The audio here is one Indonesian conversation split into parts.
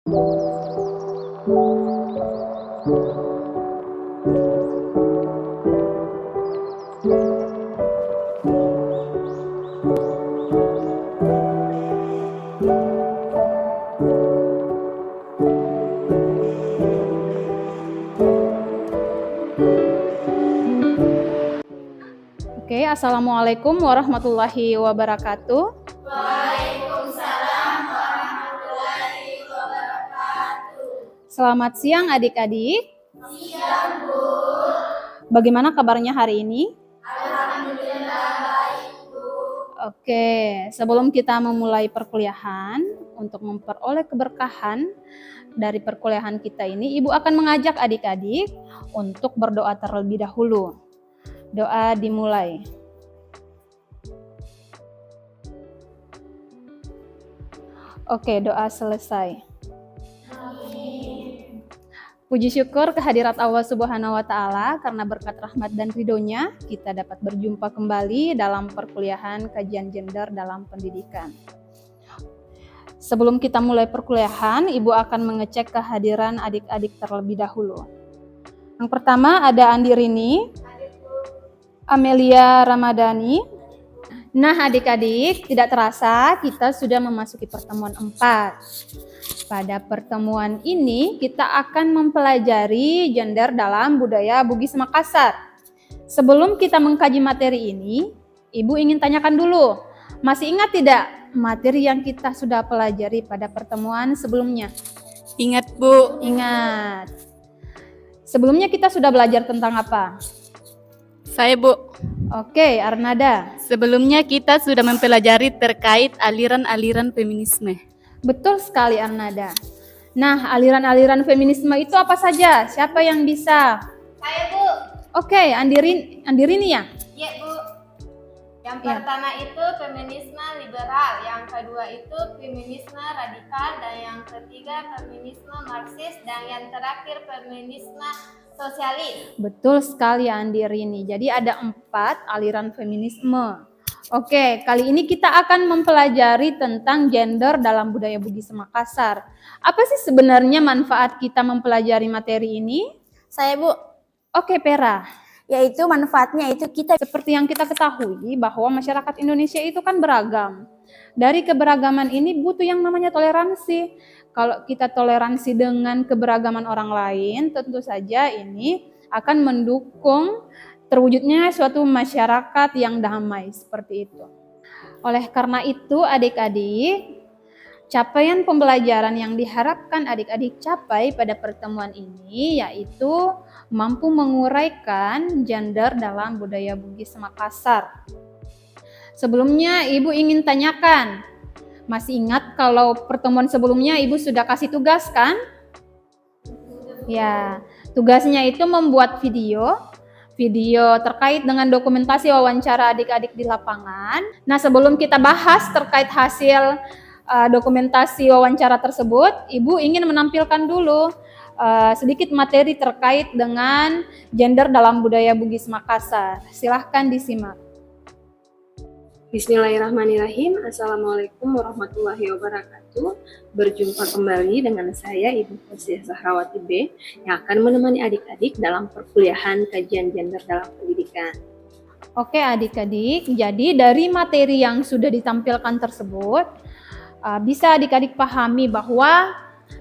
Oke, Assalamualaikum warahmatullahi wabarakatuh. Waalaikumsalam warahmatullahi wabarakatuh. Selamat siang adik-adik. Siang, Bu. Bagaimana kabarnya hari ini? Alhamdulillah baik, Bu. Oke, sebelum kita memulai perkuliahan, untuk memperoleh keberkahan dari perkuliahan kita ini, Ibu akan mengajak adik-adik untuk berdoa terlebih dahulu. Doa dimulai. Oke, doa selesai. Amin. Puji syukur kehadirat Allah Subhanahu wa Ta'ala, karena berkat rahmat dan ridhonya kita dapat berjumpa kembali dalam perkuliahan kajian gender dalam pendidikan. Sebelum kita mulai perkuliahan, Ibu akan mengecek kehadiran adik-adik terlebih dahulu. Yang pertama ada Andi Rini, Amelia Ramadhani. Nah adik-adik, tidak terasa kita sudah memasuki pertemuan 4. Pada pertemuan ini kita akan mempelajari gender dalam budaya Bugis Makassar. Sebelum kita mengkaji materi ini, Ibu ingin tanyakan dulu, masih ingat tidak materi yang kita sudah pelajari pada pertemuan sebelumnya? Ingat, Bu. Ingat. Sebelumnya kita sudah belajar tentang apa? Saya, Bu. Oke, Arnada. Sebelumnya kita sudah mempelajari terkait aliran-aliran feminisme. Betul sekali Arnada. Nah, aliran-aliran feminisme itu apa saja? Siapa yang bisa? Saya, Bu. Oke, Andi Rini ya? Iya, Bu. Yang Ya. pertama itu feminisme liberal, yang kedua itu feminisme radikal, dan yang ketiga feminisme marxis, dan yang terakhir feminisme sosialis. Betul sekali Andi Rini. Jadi ada 4 aliran feminisme. Oke, kali ini kita akan mempelajari tentang gender dalam budaya Bugis Makassar. Apa sih sebenarnya manfaat kita mempelajari materi ini? Saya, Bu, Oke, Pera. yaitu manfaatnya itu kita Seperti yang kita ketahui bahwa masyarakat Indonesia itu kan beragam. Dari keberagaman ini butuh yang namanya toleransi. Kalau kita toleransi dengan keberagaman orang lain, tentu saja ini akan mendukung terwujudnya suatu masyarakat yang damai seperti itu. Oleh karena itu adik-adik, capaian pembelajaran yang diharapkan adik-adik capai pada pertemuan ini yaitu mampu menguraikan gender dalam budaya Bugis Makassar. Sebelumnya Ibu ingin tanyakan, masih ingat kalau pertemuan sebelumnya Ibu sudah kasih tugas kan? Ya, tugasnya itu membuat video terkait dengan dokumentasi wawancara adik-adik di lapangan. Nah, sebelum kita bahas terkait hasil dokumentasi wawancara tersebut, Ibu ingin menampilkan dulu sedikit materi terkait dengan gender dalam budaya Bugis Makassar. Silahkan disimak. Bismillahirrahmanirrahim. Assalamualaikum warahmatullahi wabarakatuh. Berjumpa kembali dengan saya Ibu Fauziah Zahrawati B yang akan menemani adik-adik dalam perkuliahan kajian gender dalam pendidikan. Oke adik-adik, jadi dari materi yang sudah ditampilkan tersebut bisa adik-adik pahami bahwa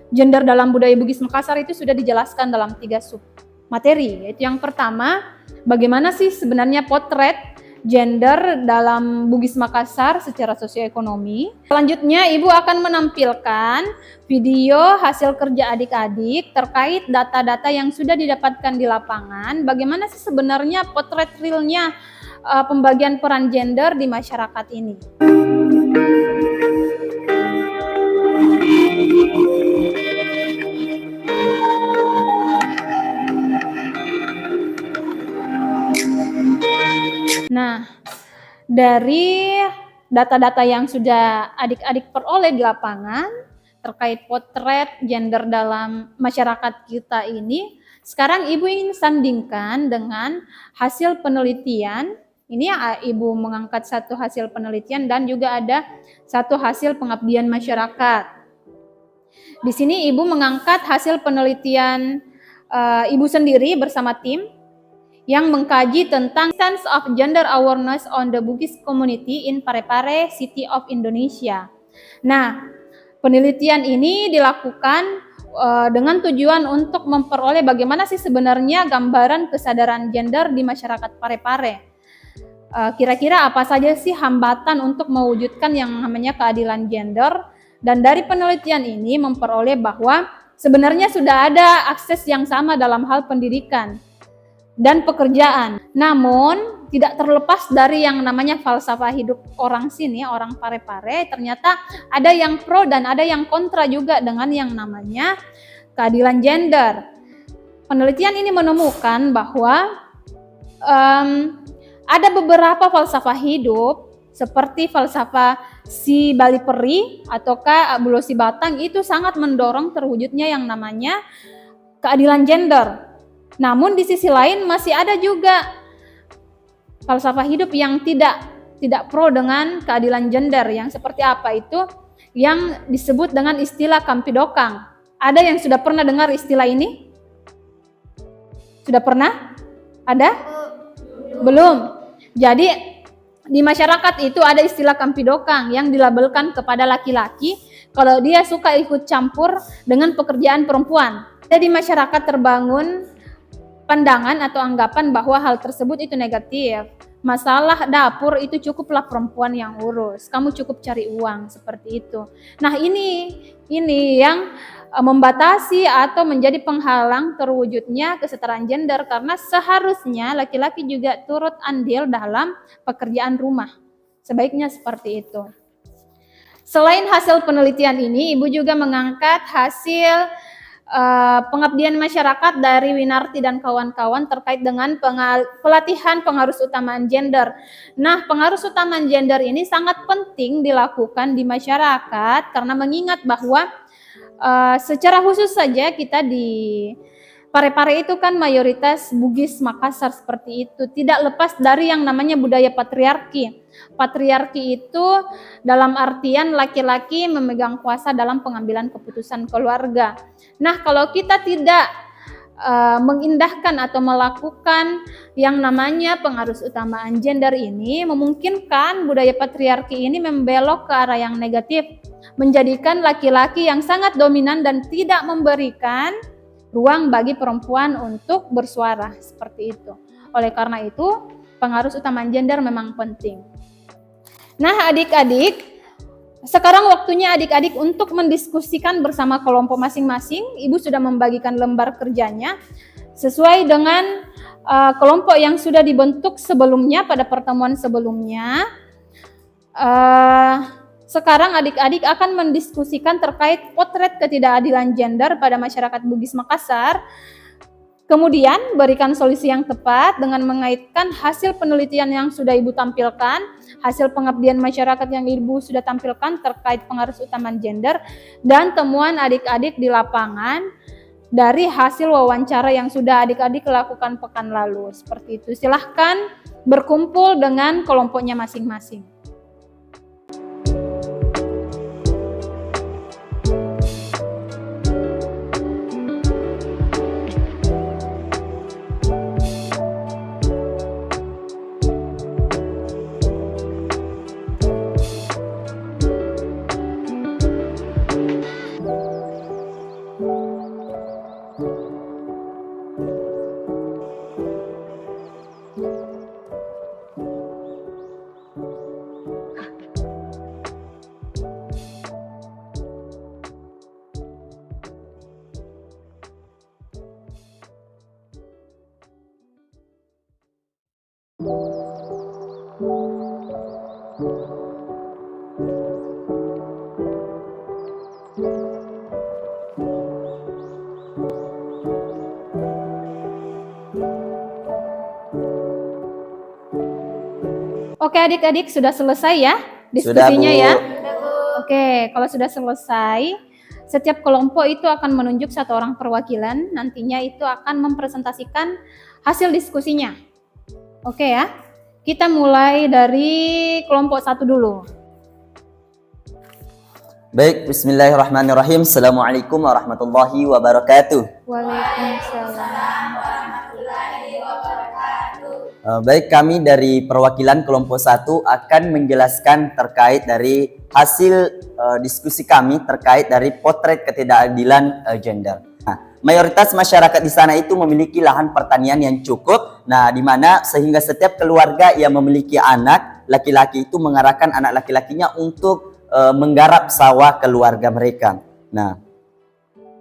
gender dalam budaya Bugis Makassar itu sudah dijelaskan dalam 3 sub materi. Yaitu yang pertama, bagaimana sih sebenarnya potret gender dalam Bugis Makassar secara sosioekonomi. Selanjutnya Ibu akan menampilkan video hasil kerja adik-adik terkait data-data yang sudah didapatkan di lapangan. Bagaimana sih sebenarnya potret realnya pembagian peran gender di masyarakat ini. Nah, dari data-data yang sudah adik-adik peroleh di lapangan terkait potret gender dalam masyarakat kita ini, sekarang Ibu ingin sandingkan dengan hasil penelitian. Ini Ibu mengangkat satu hasil penelitian dan juga ada satu hasil pengabdian masyarakat. Di sini Ibu mengangkat hasil penelitian Ibu sendiri bersama tim yang mengkaji tentang sense of gender awareness on the Bugis community in Parepare, City of Indonesia. Nah, penelitian ini dilakukan dengan tujuan untuk memperoleh bagaimana sih sebenarnya gambaran kesadaran gender di masyarakat Parepare. Kira-kira apa saja sih hambatan untuk mewujudkan yang namanya keadilan gender, dan dari penelitian ini memperoleh bahwa sebenarnya sudah ada akses yang sama dalam hal pendidikan dan pekerjaan. Namun tidak terlepas dari yang namanya falsafah hidup orang sini, orang Parepare, ternyata ada yang pro dan ada yang kontra juga dengan yang namanya keadilan gender. Penelitian ini menemukan bahwa ada beberapa falsafah hidup seperti falsafah si Bali Peri ataukah Bulosi Batang itu sangat mendorong terwujudnya yang namanya keadilan gender. Namun di sisi lain masih ada juga falsafah hidup yang tidak pro dengan keadilan gender, yang seperti apa itu? Yang disebut dengan istilah kampidokang. Ada yang sudah pernah dengar istilah ini? Sudah pernah? Ada? Belum. Jadi di masyarakat itu ada istilah kampidokang yang dilabelkan kepada laki-laki kalau dia suka ikut campur dengan pekerjaan perempuan. Jadi masyarakat terbangun pandangan atau anggapan bahwa hal tersebut itu negatif. Masalah dapur itu cukuplah perempuan yang urus, kamu cukup cari uang, seperti itu. Nah, ini yang membatasi atau menjadi penghalang terwujudnya kesetaraan gender, karena seharusnya laki-laki juga turut andil dalam pekerjaan rumah. Sebaiknya seperti itu. Selain hasil penelitian ini, Ibu juga mengangkat hasil pengabdian masyarakat dari Winarti dan kawan-kawan terkait dengan pelatihan pengarus utamaan gender. Nah, pengarus utamaan gender ini sangat penting dilakukan di masyarakat karena mengingat bahwa secara khusus saja kita di Parepare itu kan mayoritas Bugis Makassar seperti itu, tidak lepas dari yang namanya budaya patriarki. Patriarki itu dalam artian laki-laki memegang kuasa dalam pengambilan keputusan keluarga. Nah, kalau kita tidak mengindahkan atau melakukan yang namanya pengarus utamaan gender ini, memungkinkan budaya patriarki ini membelok ke arah yang negatif, menjadikan laki-laki yang sangat dominan dan tidak memberikan ruang bagi perempuan untuk bersuara, seperti itu. Oleh karena itu, pengarus utamaan gender memang penting. Nah, adik-adik, sekarang waktunya adik-adik untuk mendiskusikan bersama kelompok masing-masing. Ibu sudah membagikan lembar kerjanya sesuai dengan kelompok yang sudah dibentuk sebelumnya pada pertemuan sebelumnya. Sekarang adik-adik akan mendiskusikan terkait potret ketidakadilan gender pada masyarakat Bugis Makassar. Kemudian berikan solusi yang tepat dengan mengaitkan hasil penelitian yang sudah Ibu tampilkan, hasil pengabdian masyarakat yang Ibu sudah tampilkan terkait pengarus utamaan gender, dan temuan adik-adik di lapangan dari hasil wawancara yang sudah adik-adik lakukan pekan lalu. Seperti itu. Silahkan berkumpul dengan kelompoknya masing-masing. Oke adik-adik, sudah selesai ya diskusinya ya? Oke, kalau sudah selesai, setiap kelompok itu akan menunjuk satu orang perwakilan, nantinya itu akan mempresentasikan hasil diskusinya. Oke ya, kita mulai dari kelompok 1 dulu. Baik, bismillahirrahmanirrahim. Assalamualaikum warahmatullahi wabarakatuh. Waalaikumsalam. Baik, kami dari perwakilan kelompok 1 akan menjelaskan terkait dari hasil diskusi kami terkait dari potret ketidakadilan gender. Nah, mayoritas masyarakat di sana itu memiliki lahan pertanian yang cukup. Nah, di mana sehingga setiap keluarga yang memiliki anak laki-laki itu mengarahkan anak laki-lakinya untuk menggarap sawah keluarga mereka. Nah,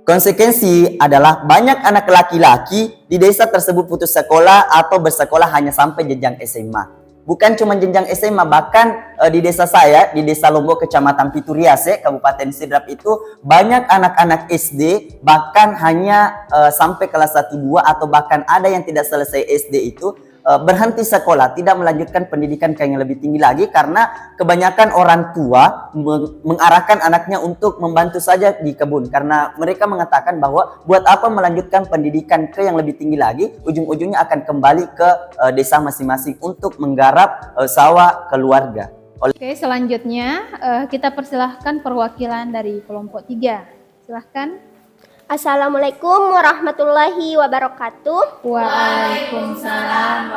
konsekuensi adalah banyak anak laki-laki di desa tersebut putus sekolah atau bersekolah hanya sampai jenjang SMA. Bukan cuma jenjang SMA, bahkan di desa saya, di desa Lombok, Kecamatan Pituriase, Kabupaten Sidrap itu banyak anak-anak SD bahkan hanya sampai kelas 1-2 atau bahkan ada yang tidak selesai SD itu berhenti sekolah, tidak melanjutkan pendidikan ke yang lebih tinggi lagi karena kebanyakan orang tua mengarahkan anaknya untuk membantu saja di kebun karena mereka mengatakan bahwa buat apa melanjutkan pendidikan ke yang lebih tinggi lagi, ujung-ujungnya akan kembali ke desa masing-masing untuk menggarap sawah keluarga. Oke, selanjutnya kita persilahkan perwakilan dari kelompok 3. Silahkan. Assalamualaikum warahmatullahi wabarakatuh. Waalaikumsalam.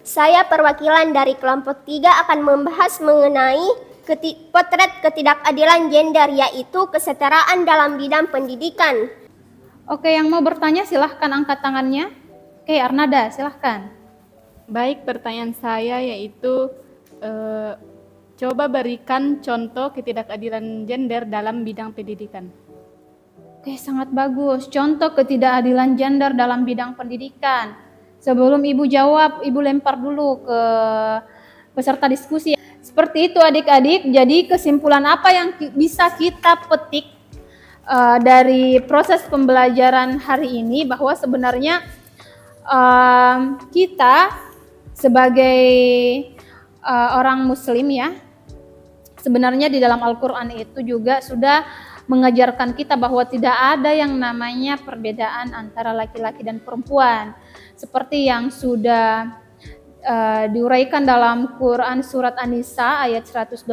Saya perwakilan dari kelompok 3 akan membahas mengenai potret ketidakadilan gender, yaitu kesetaraan dalam bidang pendidikan. Oke, yang mau bertanya silahkan angkat tangannya. Oke, Arnada, silahkan. Baik, pertanyaan saya yaitu coba berikan contoh ketidakadilan gender dalam bidang pendidikan. Oke, sangat bagus. Contoh ketidakadilan gender dalam bidang pendidikan. Sebelum Ibu jawab, Ibu lempar dulu ke peserta diskusi. Seperti itu adik-adik, jadi kesimpulan apa yang bisa kita petik dari proses pembelajaran hari ini bahwa sebenarnya kita sebagai orang muslim ya, sebenarnya di dalam Al-Quran itu juga sudah mengajarkan kita bahwa tidak ada yang namanya perbedaan antara laki-laki dan perempuan. Seperti yang sudah diuraikan dalam Quran surat An-Nisa ayat 124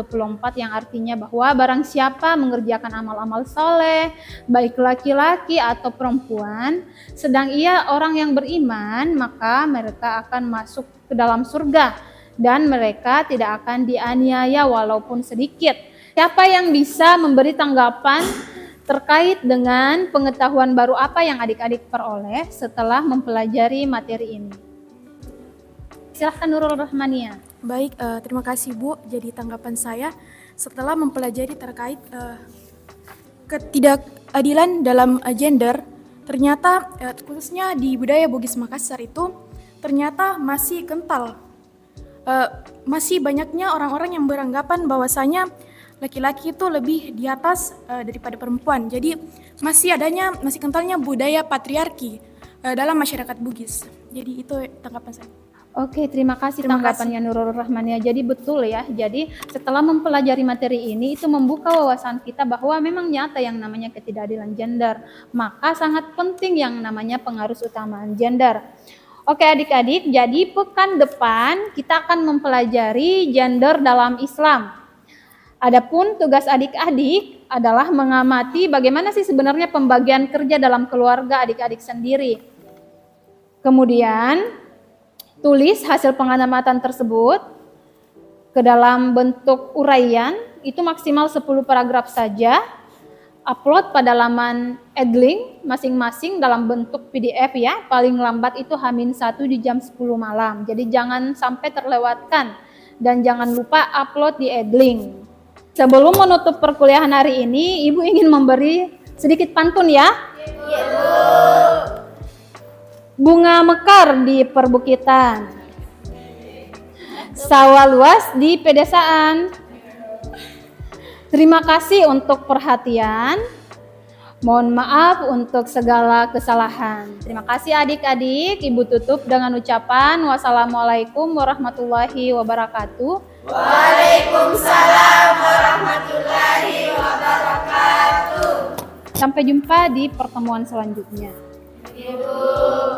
yang artinya bahwa barang siapa mengerjakan amal-amal soleh, baik laki-laki atau perempuan, sedang ia orang yang beriman, maka mereka akan masuk ke dalam surga. Dan mereka tidak akan dianiaya walaupun sedikit. Siapa yang bisa memberi tanggapan terkait dengan pengetahuan baru apa yang adik-adik peroleh setelah mempelajari materi ini? Silahkan Nurul Rahmania. Baik, terima kasih Bu. Jadi tanggapan saya setelah mempelajari terkait ketidakadilan dalam gender, ternyata khususnya di budaya Bugis Makassar itu ternyata masih kental. Masih banyaknya orang-orang yang beranggapan bahwasanya laki-laki itu lebih di atas daripada perempuan. Jadi masih kentalnya budaya patriarki dalam masyarakat Bugis. Jadi itu tanggapan saya. Oke, terima kasih tanggapannya Nurul Rahmania. Jadi betul ya. Jadi setelah mempelajari materi ini itu membuka wawasan kita bahwa memang nyata yang namanya ketidakadilan gender. Maka sangat penting yang namanya pengaruh utamaan gender. Oke adik-adik, jadi pekan depan kita akan mempelajari gender dalam Islam. Adapun tugas adik-adik adalah mengamati bagaimana sih sebenarnya pembagian kerja dalam keluarga adik-adik sendiri. Kemudian tulis hasil pengamatan tersebut ke dalam bentuk uraian, itu maksimal 10 paragraf saja. Upload pada laman Edlink masing-masing dalam bentuk PDF ya, paling lambat itu H-1 di jam 10 malam. Jadi jangan sampai terlewatkan dan jangan lupa upload di Edlink. Sebelum menutup perkuliahan hari ini, Ibu ingin memberi sedikit pantun ya. Iya, Bu. Bunga mekar di perbukitan, sawah luas di pedesaan. Terima kasih untuk perhatian. Mohon maaf untuk segala kesalahan. Terima kasih adik-adik. Ibu tutup dengan ucapan wassalamualaikum warahmatullahi wabarakatuh. Waalaikumsalam warahmatullahi wabarakatuh. Sampai jumpa di pertemuan selanjutnya. Ibu.